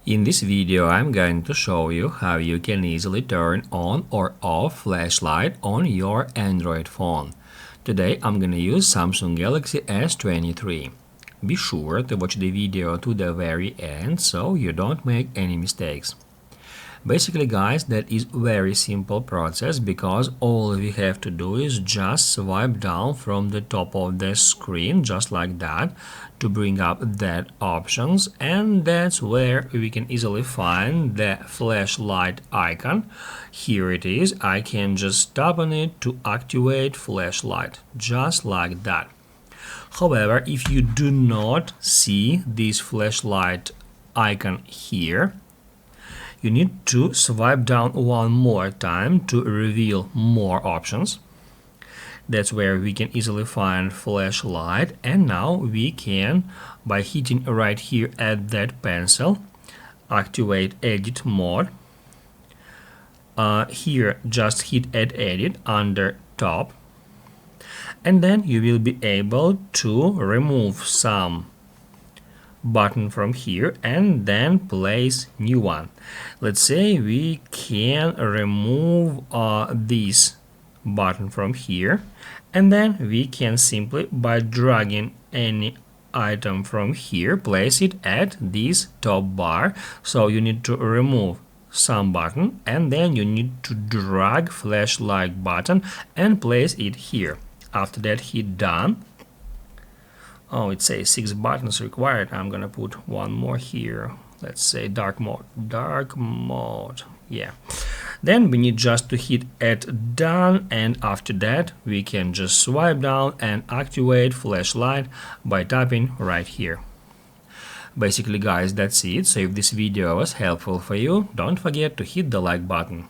In this video, I'm going to show you how you can easily turn on or off flashlight on your Android phone. Today, I'm going to use Samsung Galaxy S23. Be sure to watch the video to the very end so you don't make any mistakes. Basically, guys, that is very simple process because all we have to do is just swipe down from the top of the screen just like that to bring up that options, and that's where we can easily find the flashlight icon. Here it is. I can just tap on it to activate flashlight just like that. However, if you do not see this flashlight icon here, you need to swipe down one more time to reveal more options. That's where we can easily find flashlight, and now we can, by hitting right here at that pencil, activate edit mode. Here just hit add edit under top, and then you will be able to remove some button from here and then place new one. Let's say we can remove this button from here, and then we can simply, by dragging any item from here, place it at this top bar. So you need to remove some button and then you need to drag flashlight button and place it here. After that, hit done. Oh, it says 6 buttons required. I'm gonna put one more here. Let's say dark mode. Dark mode. Yeah. Then we need just to hit add done, and after that we can just swipe down and activate flashlight by tapping right here. Basically, guys, that's it. So if this video was helpful for you, don't forget to hit the like button.